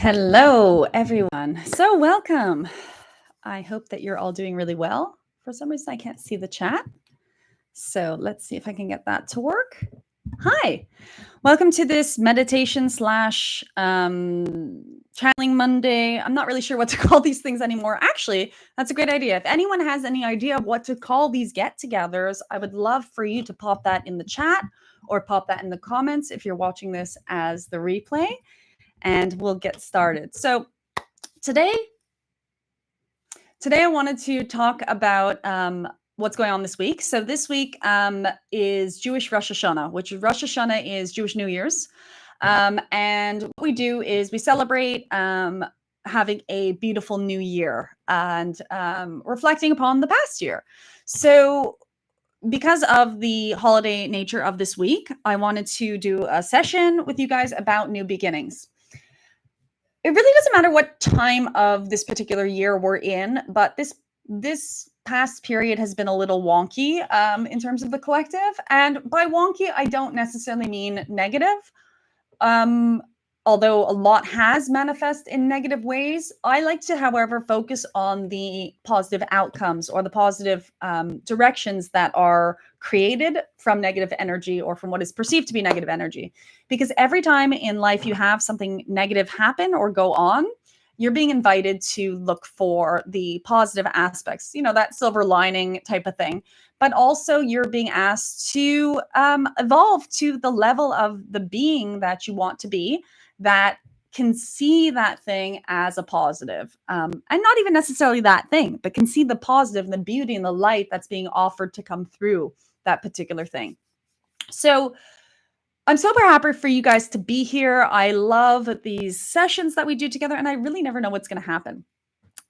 Hello, everyone. So, welcome. I hope that you're all doing really well. For some reason, I can't see the chat. So, let's see if I can get that to work. Hi, welcome to this meditation slash channeling Monday. I'm not really sure what to call these things anymore. Actually, that's a great idea. If anyone has any idea of what to call these get togethers, I would love for you to pop that in the chat or pop that in the comments if you're watching this as the replay, and we'll get started. So, Today, I wanted to talk about what's going on this week. So this week is Jewish Rosh Hashanah, which Rosh Hashanah is Jewish New Year's. And what we do is we celebrate having a beautiful new year and reflecting upon the past year. So because of the holiday nature of this week, I wanted to do a session with you guys about new beginnings. It really doesn't matter what time of this particular year we're in, but this past period has been a little wonky in terms of the collective. And by wonky, I don't necessarily mean negative. Although a lot has manifest in negative ways, I like to, however, focus on the positive outcomes or the positive directions that are created from negative energy or from what is perceived to be negative energy. Because every time in life you have something negative happen or go on, you're being invited to look for the positive aspects, that silver lining type of thing. But also you're being asked to evolve to the level of the being that you want to be, that can see that thing as a positive, and not even necessarily that thing, but can see the positive and the beauty and the light that's being offered to come through that particular thing. So I'm super happy for you guys to be here. I love these sessions that we do together, and I really never know what's going to happen.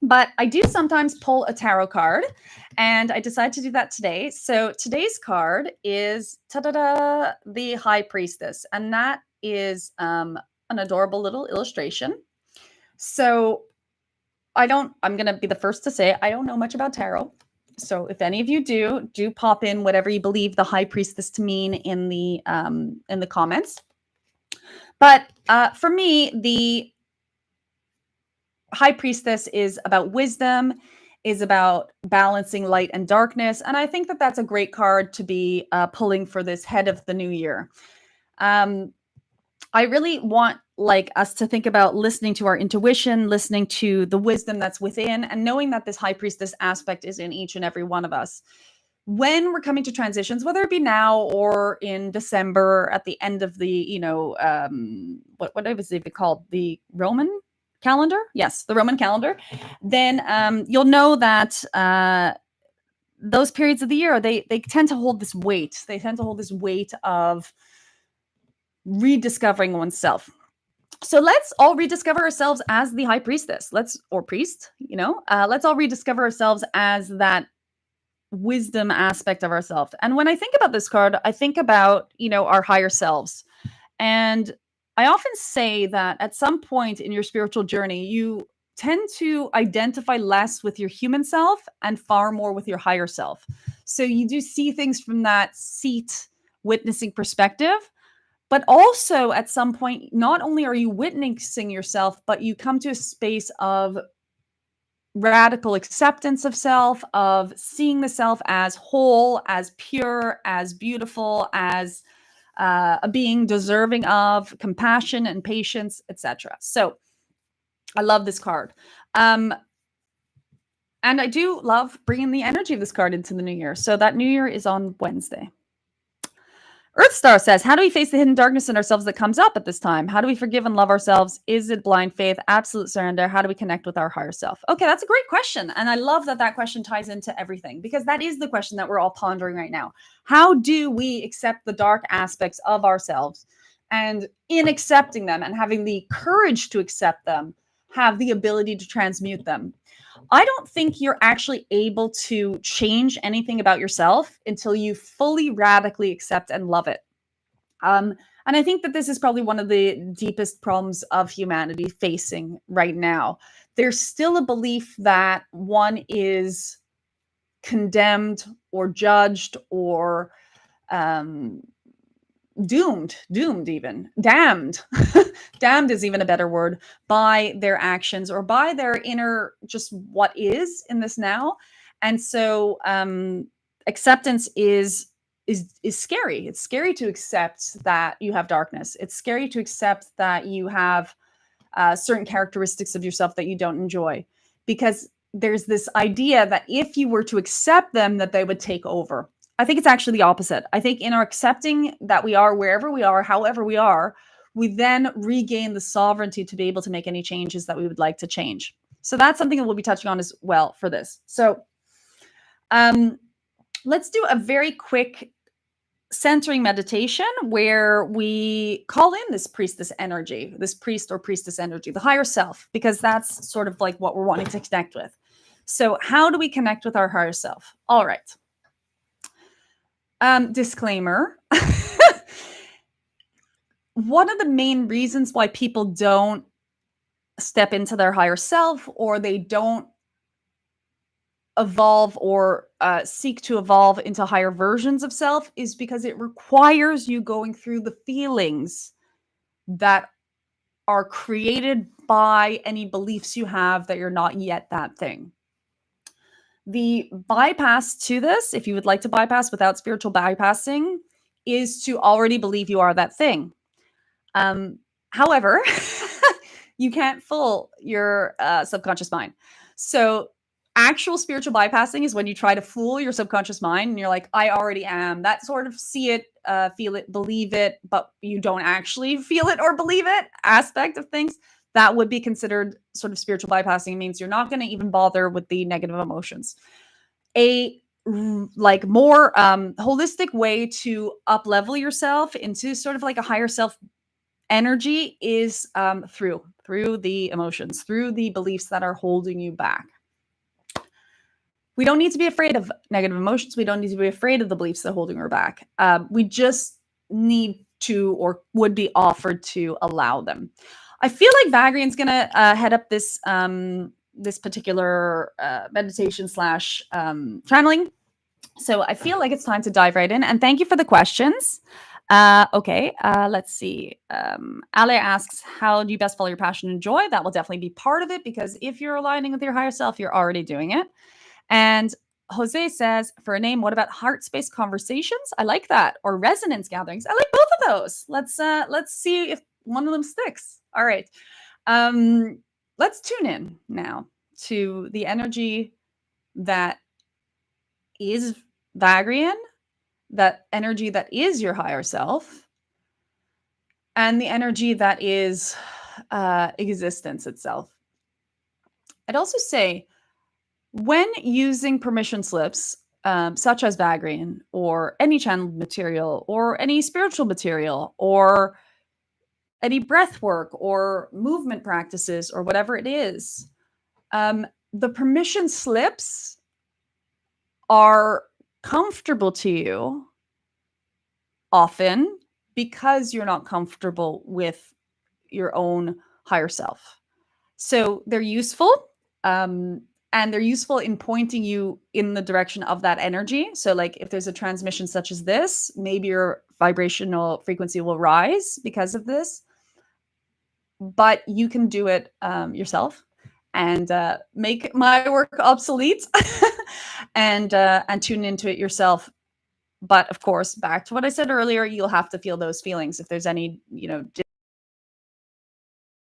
But I do sometimes pull a tarot card, and I decided to do that today. So today's card is the High Priestess, and that is an adorable little illustration. So I'm going to be the first to say I don't know much about tarot. So if any of you do pop in whatever you believe the High Priestess to mean in the comments. But for me, the High Priestess is about wisdom, is about balancing light and darkness. And I think that that's a great card to be pulling for this head of the new year. I really want us to think about listening to our intuition, listening to the wisdom that's within, and knowing that this High Priestess aspect is in each and every one of us. When we're coming to transitions, whether it be now or in December at the end of the, what was it called? The Roman calendar? Yes, the Roman calendar. Then you'll know that those periods of the year, they tend to hold this weight. They tend to hold this weight of rediscovering oneself. So let's all rediscover ourselves as the High Priestess. Or priest, let's all rediscover ourselves as that wisdom aspect of ourselves. And when I think about this card, I think about, our higher selves. And I often say that at some point in your spiritual journey, you tend to identify less with your human self and far more with your higher self. So you do see things from that seat witnessing perspective. But also at some point, not only are you witnessing yourself, but you come to a space of radical acceptance of self, of seeing the self as whole, as pure, as beautiful, as a being deserving of compassion and patience, etc. So I love this card. And I do love bringing the energy of this card into the new year. So that new year is on Wednesday. Earthstar says, how do we face the hidden darkness in ourselves that comes up at this time? How do we forgive and love ourselves? Is it blind faith, absolute surrender? How do we connect with our higher self? Okay, that's a great question. And I love that that question ties into everything, because that is the question that we're all pondering right now. How do we accept the dark aspects of ourselves? And in accepting them and having the courage to accept them, have the ability to transmute them. I don't think you're actually able to change anything about yourself until you fully radically accept and love it. And I think that this is probably one of the deepest problems of humanity facing right now. There's still a belief that one is condemned or judged or doomed even, damned. Damned is even a better word, by their actions or by their inner, just what is in this now. And so acceptance is scary. It's scary to accept that you have darkness. It's scary to accept that you have certain characteristics of yourself that you don't enjoy, because there's this idea that if you were to accept them, that they would take over. I think it's actually the opposite. I think in our accepting that we are wherever we are, however we are, we then regain the sovereignty to be able to make any changes that we would like to change. So that's something that we'll be touching on as well for this. So let's do a very quick centering meditation where we call in this priestess energy, this priest or priestess energy, the higher self, because that's sort of like what we're wanting to connect with. So how do we connect with our higher self? All right. Disclaimer. One of the main reasons why people don't step into their higher self, or they don't evolve or seek to evolve into higher versions of self, is because it requires you going through the feelings that are created by any beliefs you have that you're not yet that thing. The bypass to this, if you would like to bypass without spiritual bypassing, is to already believe you are that thing. However, you can't fool your subconscious mind. So actual spiritual bypassing is when you try to fool your subconscious mind and you're like, I already am. That sort of see it, feel it, believe it, but you don't actually feel it or believe it aspect of things. That would be considered sort of spiritual bypassing. It means you're not going to even bother with the negative emotions. A like more holistic way to up level yourself into sort of like a higher self energy is through the emotions, through the beliefs that are holding you back. We don't need to be afraid of negative emotions. We don't need to be afraid of the beliefs that are holding her back. We just need to, or would be offered to, allow them. I feel like Vagrein's going to head up this this particular meditation slash channeling. So I feel like it's time to dive right in. And thank you for the questions. Okay, let's see. Ale asks, how do you best follow your passion and joy? That will definitely be part of it, because if you're aligning with your higher self, you're already doing it. And Jose says, for a name, what about heart space conversations? I like that. Or resonance gatherings. I like both of those. Let's see if one of them sticks. All right. Let's tune in now to the energy that is Vagrein, that energy that is your higher self, and the energy that is existence itself. I'd also say, when using permission slips, such as Vagrein, or any channeled material, or any spiritual material, or any breath work, or movement practices, or whatever it is, the permission slips are comfortable to you often because you're not comfortable with your own higher self. So they're useful. And they're useful in pointing you in the direction of that energy. So like if there's a transmission such as this, maybe your vibrational frequency will rise because of this. But you can do it yourself and make my work obsolete and tune into it yourself. But of course, back to what I said earlier, you'll have to feel those feelings. If there's any,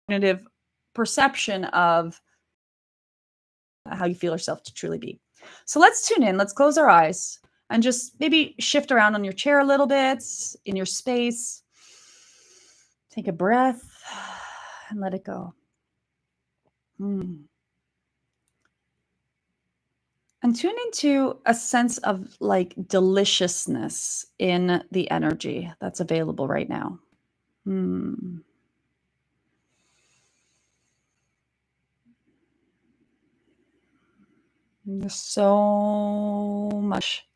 definitive perception of how you feel yourself to truly be. So let's tune in. Let's close our eyes and just maybe shift around on your chair a little bit, in your space. Take a breath and let it go. And tune into a sense of like deliciousness in the energy that's available right now. There's so much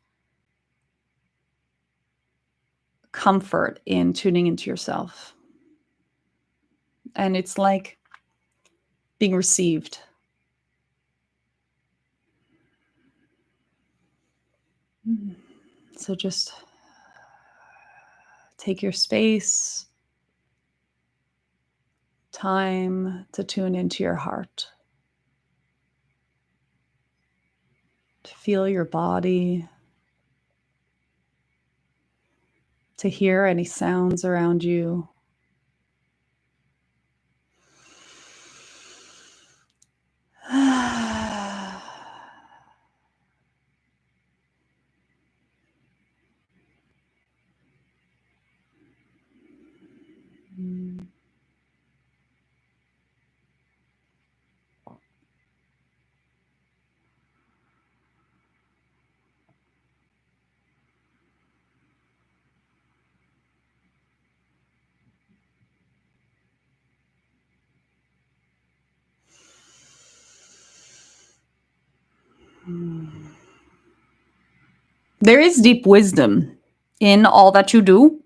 comfort in tuning into yourself. And it's like being received. So just Take your space, time to tune into your heart, to feel your body, to hear any sounds around you. There is deep wisdom in all that you do.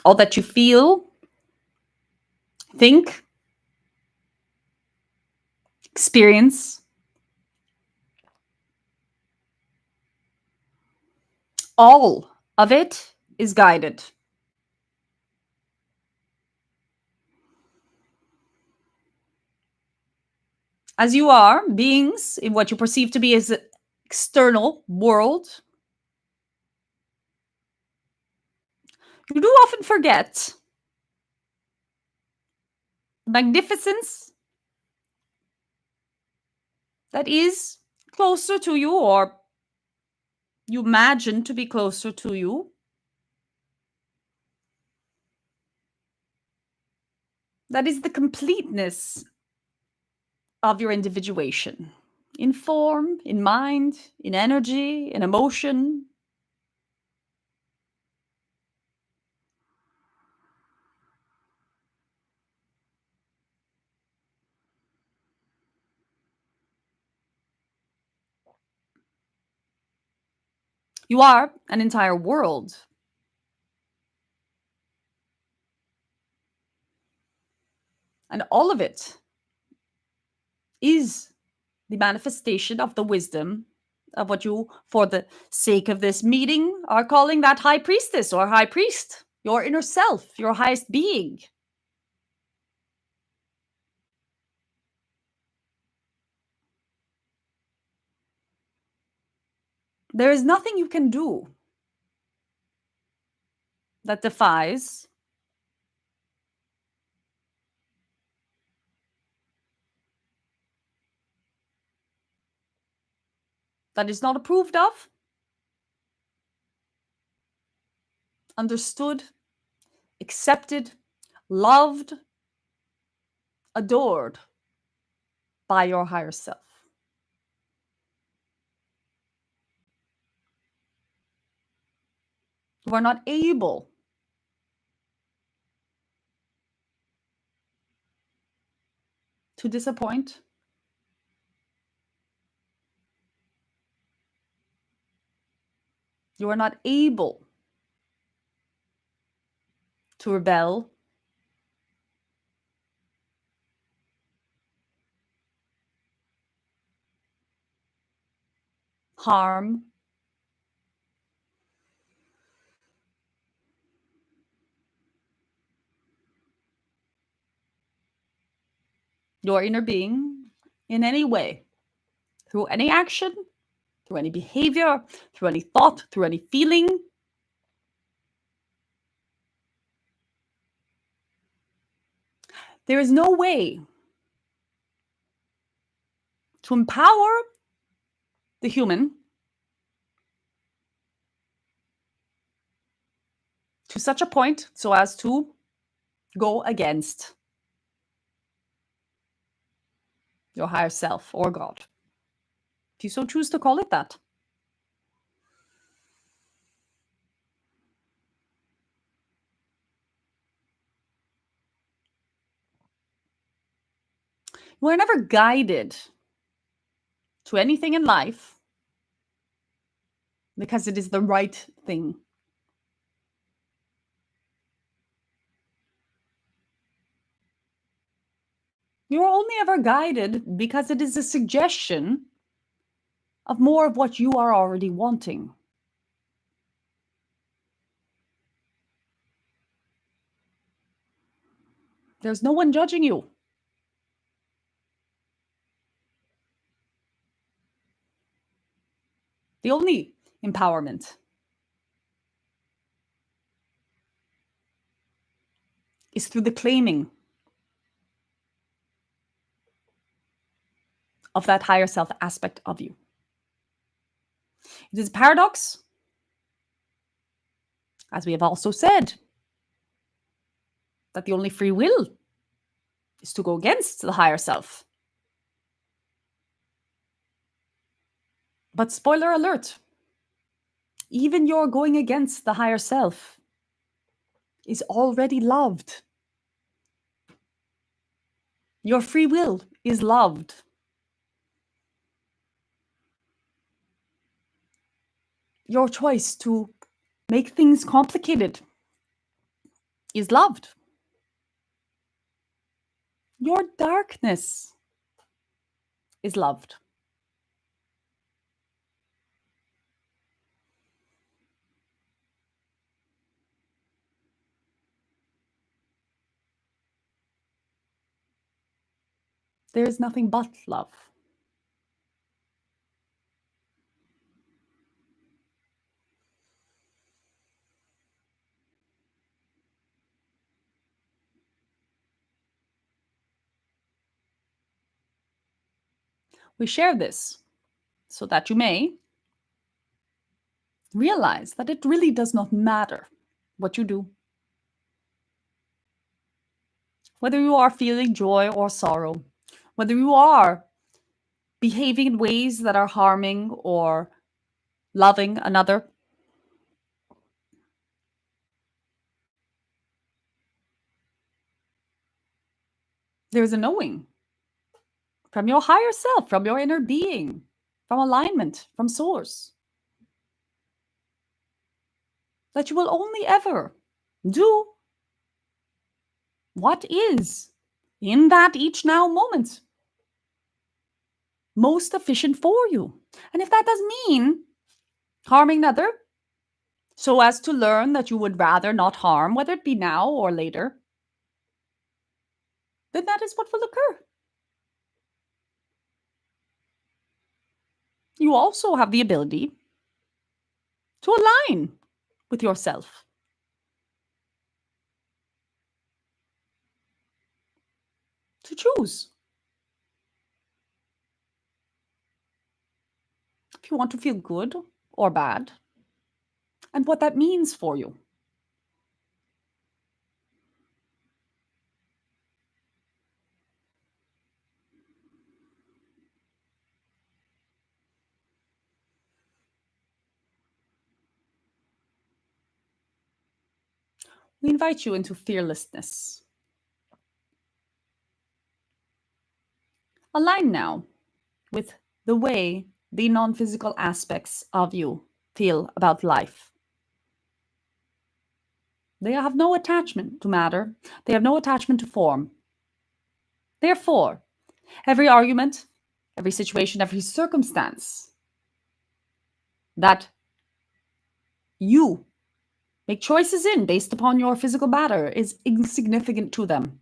All that you feel, think, experience. All of it is guided. As you are beings in what you perceive to be as an external world, you do often forget the magnificence that is closer to you, or you imagine to be closer to you. That is the completeness of your individuation in form, in mind, in energy, in emotion. You are an entire world. And all of it is the manifestation of the wisdom of what you, for the sake of this meeting, are calling that high priestess or high priest, your inner self, your highest being. There is nothing you can do that defies that is not approved of, understood, accepted, loved, adored by your higher self. You are not able to disappoint. You are not able to rebel, harm, your inner being in any way, through any action, through any behavior, through any thought, through any feeling. There is no way to empower the human to such a point so as to go against your higher self or God, if you so choose to call it that. You are never guided to anything in life because it is the right thing. You are only ever guided because it is a suggestion of more of what you are already wanting. There's no one judging you. The only empowerment is through the claiming of that higher self aspect of you. It is a paradox, as we have also said, that the only free will is to go against the higher self. But spoiler alert, even your going against the higher self is already loved. Your free will is loved. Your choice to make things complicated is loved. Your darkness is loved. There is nothing but love. We share this so that you may realize that it really does not matter what you do. Whether you are feeling joy or sorrow, whether you are behaving in ways that are harming or loving another, there's a knowing from your higher self, from your inner being, from alignment, from source, that you will only ever do what is in that each now moment most efficient for you. And if that does mean harming another, so as to learn that you would rather not harm, whether it be now or later, then that is what will occur. You also have the ability to align with yourself, to choose. If you want to feel good or bad, and what that means for you. We invite you into fearlessness. Align now with the way the non-physical aspects of you feel about life. They have no attachment to matter. They have no attachment to form. Therefore, every argument, every situation, every circumstance that you make choices in based upon your physical matter is insignificant to them.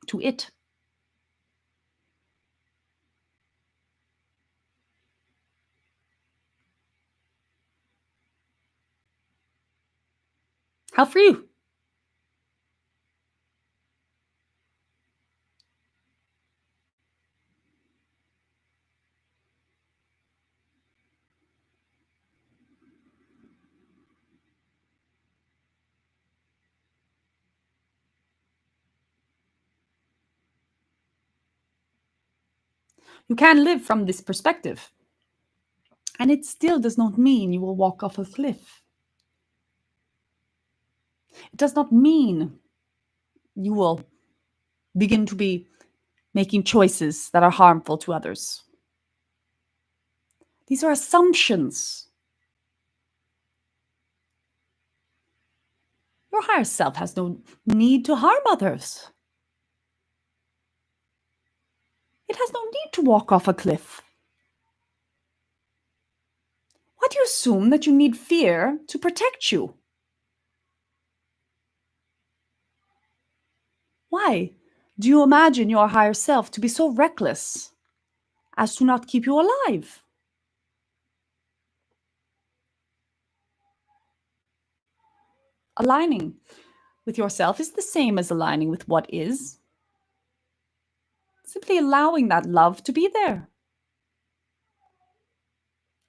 To it. How for you? You can live from this perspective. And it still does not mean you will walk off a cliff. It does not mean you will begin to be making choices that are harmful to others. These are assumptions. Your higher self has no need to harm others. It has no need to walk off a cliff. Why do you assume that you need fear to protect you? Why do you imagine your higher self to be so reckless as to not keep you alive? Aligning with yourself is the same as aligning with what is. Simply allowing that love to be there.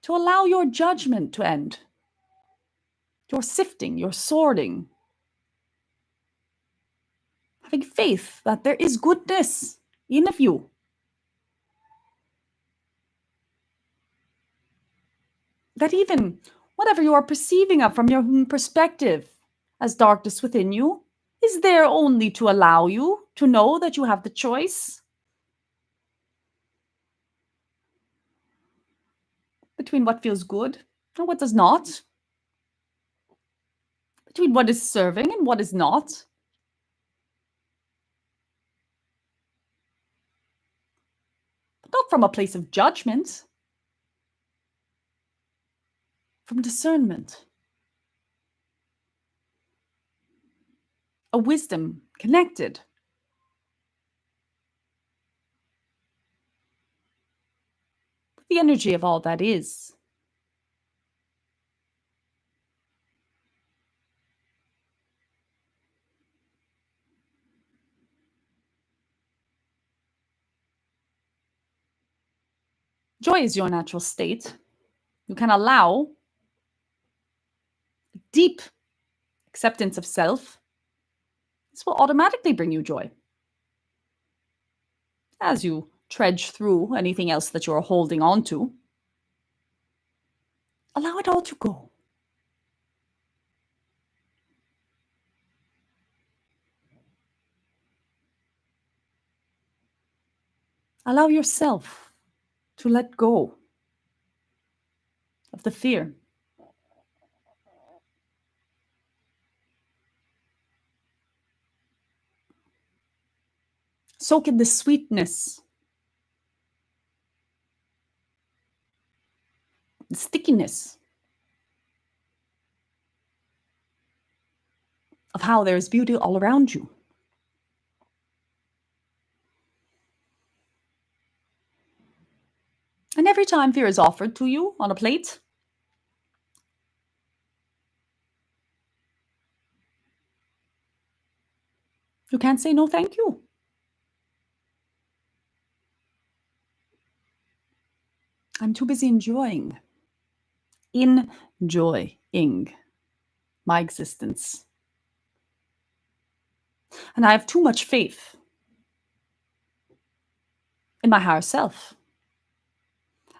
To allow your judgment to end. Your sifting, your sorting. Having faith that there is goodness in of you. That even whatever you are perceiving of from your own perspective as darkness within you is there only to allow you to know that you have the choice between what feels good and what does not, between what is serving and what is not. But not from a place of judgment, from discernment, a wisdom connected. With the energy of all that is. Joy is your natural state. You can allow deep acceptance of self. This will automatically bring you joy. As you trudge through anything else that you're holding on to, allow it all to go. Allow yourself to let go of the fear. Soak in the sweetness, the stickiness of how there's beauty all around you. And every time fear is offered to you on a plate, you can't say no, thank you. I'm too busy enjoying my existence. And I have too much faith in my higher self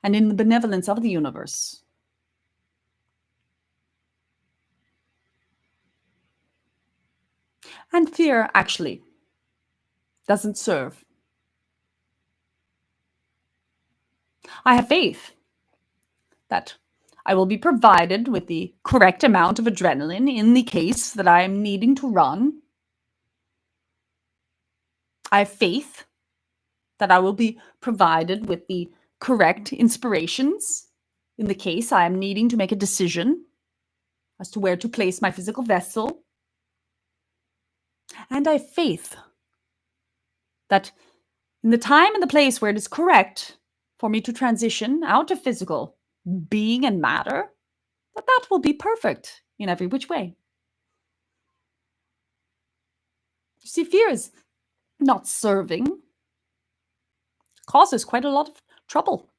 and in the benevolence of the universe. And fear actually doesn't serve. I have faith that I will be provided with the correct amount of adrenaline in the case that I am needing to run. I have faith that I will be provided with the correct inspirations in the case I am needing to make a decision as to where to place my physical vessel. And I have faith that in the time and the place where it is correct for me to transition out of physical being and matter, that will be perfect in every which way. You see, fear is not serving. It causes quite a lot of trouble.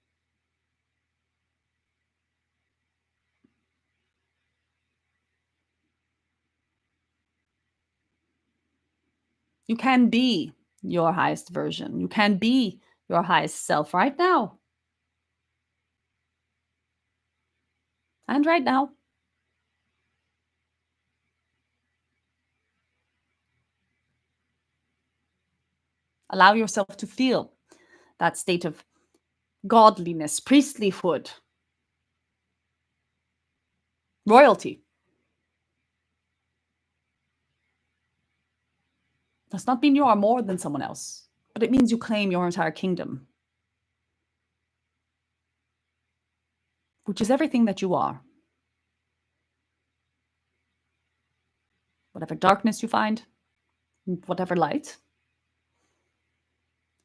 You can be your highest version. You can be your highest self right now. And right now. Allow yourself to feel that state of godliness, priestlyhood, royalty. Does not mean you are more than someone else, but it means you claim your entire kingdom. which is everything that you are. Whatever darkness you find, whatever light,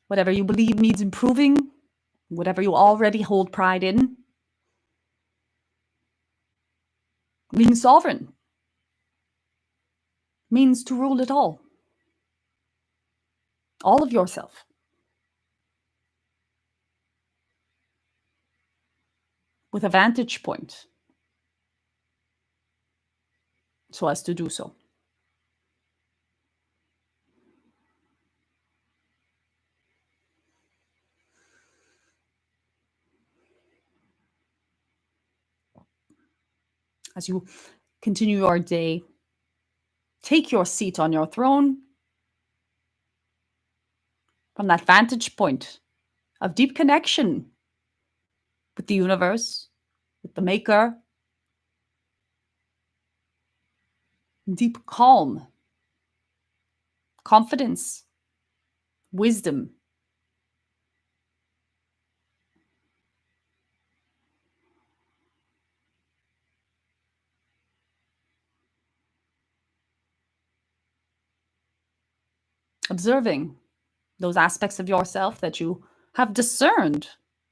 whatever you believe needs improving, whatever you already hold pride in, being sovereign means to rule it all of yourself. With a vantage point so as to do so. As you continue your day, take your seat on your throne from that vantage point of deep connection with the universe, with the maker, deep calm, confidence, wisdom. Observing those aspects of yourself that you have discerned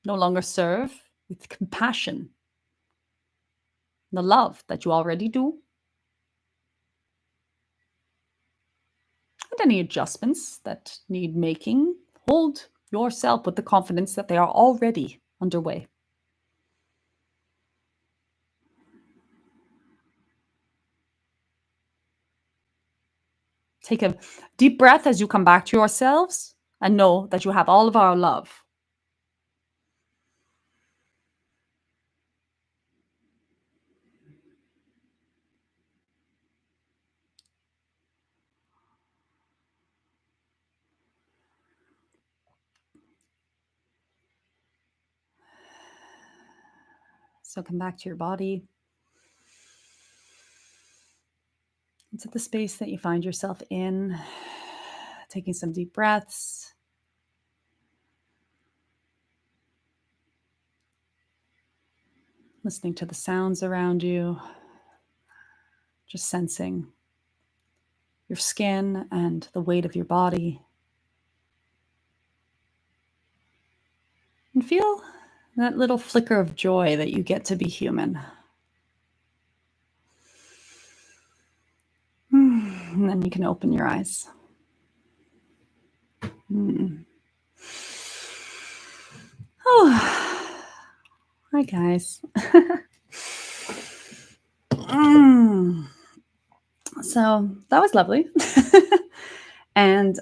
no longer serve with compassion, the love that you already do, and any adjustments that need making. Hold yourself with the confidence that they are already underway. Take a deep breath as you come back to yourselves and know that you have all of our love. So come back to your body, into the space that you find yourself in, taking some deep breaths. Listening to the sounds around you, just sensing your skin and the weight of your body. And feel that little flicker of joy that you get to be human. And then you can open your eyes. Oh, hi guys. So that was lovely. And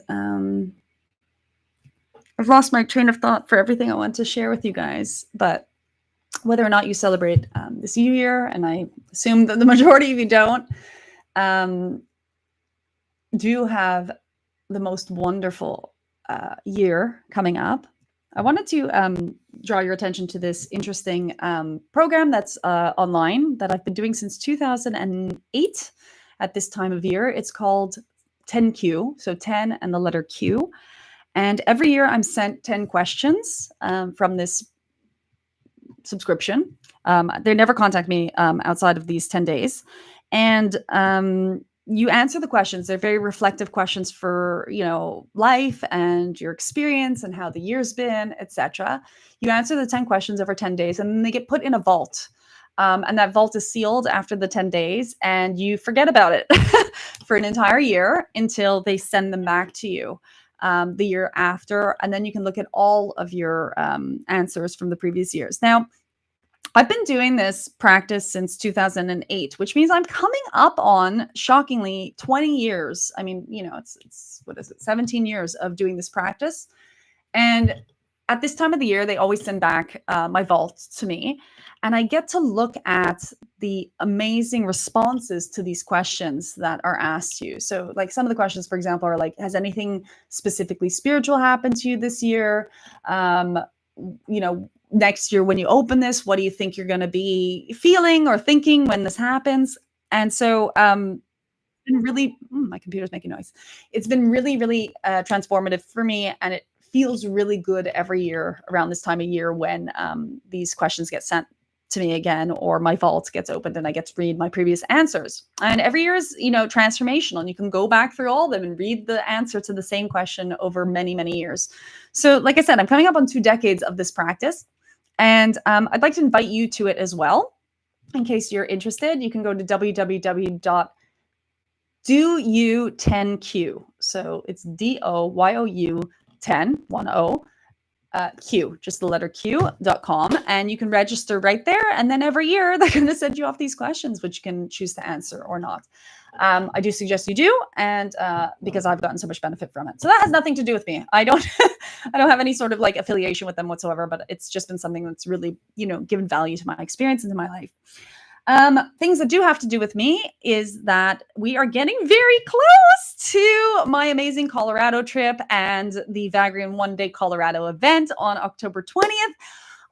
I've lost my train of thought for everything I want to share with you guys. But whether or not you celebrate this new year, and I assume that the majority of you don't, do have the most wonderful year coming up. I wanted to draw your attention to this interesting program that's online that I've been doing since 2008 at this time of year. It's called 10Q, so 10 and the letter Q. And every year I'm sent 10 questions from this subscription. They never contact me outside of these 10 days. And you answer the questions. They're very reflective questions for, life and your experience and how the year's been, etc. You answer the 10 questions over 10 days, and then they get put in a vault. And that vault is sealed after the 10 days, and you forget about it for an entire year until they send them back to you the year after. And then you can look at all of your answers from the previous years. Now, I've been doing this practice since 2008, which means I'm coming up on, shockingly, 20 years. I mean, it's what is it, 17 years of doing this practice. And at this time of the year, they always send back my vault to me. And I get to look at the amazing responses to these questions that are asked you. So like some of the questions, for example, are like, has anything specifically spiritual happened to you this year? Next year, when you open this, what do you think you're going to be feeling or thinking when this happens? And so been really, my computer's making noise. It's been really, really transformative for me. And it feels really good every year around this time of year when these questions get sent to me again, or my vault gets opened and I get to read my previous answers. And every year is, transformational, and you can go back through all of them and read the answer to the same question over many, many years. So, like I said, I'm coming up on 2 decades of this practice, and I'd like to invite you to it as well. In case you're interested, you can go to www.doyou10q. So it's DOYOU 10, 10, Q, just the letter Q.com. And you can register right there. And then every year they're going to send you off these questions, which you can choose to answer or not. I do suggest you do, and because I've gotten so much benefit from it. So that has nothing to do with me. I don't I don't have any sort of like affiliation with them whatsoever, but it's just been something that's really, given value to my experience and to my life. Things that do have to do with me is that we are getting very close to my amazing Colorado trip and the Vagrein One Day Colorado event on October 20th.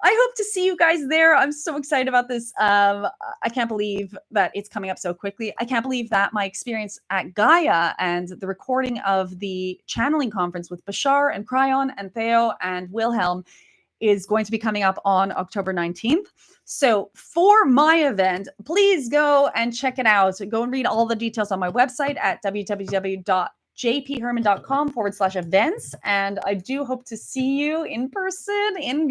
I hope to see you guys there. I'm so excited about this. I can't believe that it's coming up so quickly. I can't believe that my experience at Gaia and the recording of the channeling conference with Bashar and Cryon and Theo and Wilhelm is going to be coming up on October 19th. So for my event, please go and check it out. Go and read all the details on my website at www.jpherman.com/events. And I do hope to see you in person in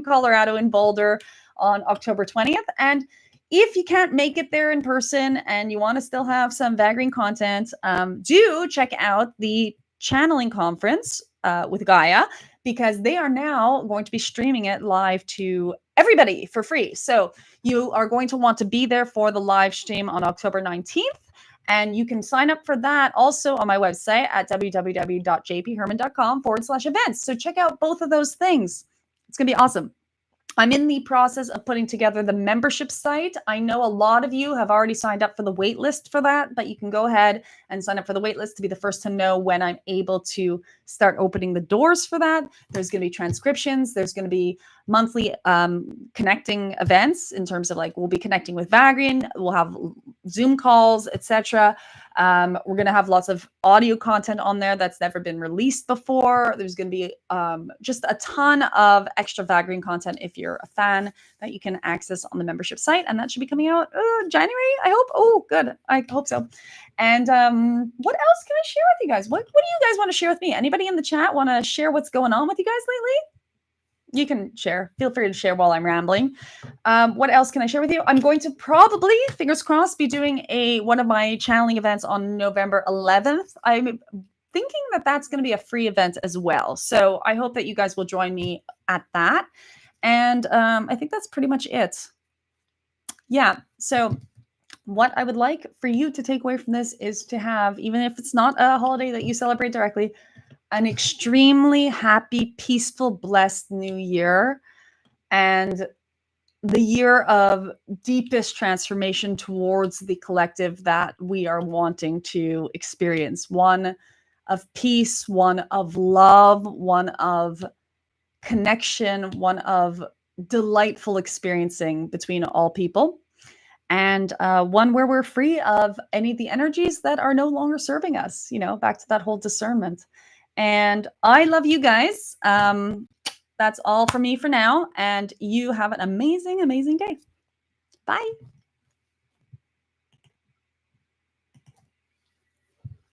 Colorado, in Boulder on October 20th. And if you can't make it there in person and you want to still have some Vagrein content, do check out the channeling conference with Gaia, because they are now going to be streaming it live to everybody for free. So you are going to want to be there for the live stream on October 19th. And you can sign up for that also on my website at www.jpherman.com/events. So check out both of those things. It's going to be awesome. I'm in the process of putting together the membership site. I know a lot of you have already signed up for the wait list for that, but you can go ahead and sign up for the wait list to be the first to know when I'm able to start opening the doors for that. There's going to be transcriptions. There's going to be monthly connecting events in terms of like, we'll be connecting with Vagrein. We'll have Zoom calls, etc. We're going to have lots of audio content on there that's never been released before. There's going to be just a ton of extra Vagrein content if you're a fan that you can access on the membership site. And that should be coming out January, I hope. Oh, good. I hope so. And what else can I share with you guys? What do you guys want to share with me? Anybody in the chat want to share what's going on with you guys lately? You can share. Feel free to share while I'm rambling. What else can I share with you? I'm going to probably, fingers crossed, be doing one of my channeling events on November 11th. I'm thinking that that's going to be a free event as well. So I hope that you guys will join me at that. And I think that's pretty much it. Yeah. So what I would like for you to take away from this is to have, even if it's not a holiday that you celebrate directly, an extremely happy, peaceful, blessed new year, and the year of deepest transformation towards the collective that we are wanting to experience. One of peace, one of love, one of connection, one of delightful experiencing between all people, and one where we're free of any of the energies that are no longer serving us, back to that whole discernment. And I love you guys. That's all for me for now. And you have an amazing, amazing day. Bye.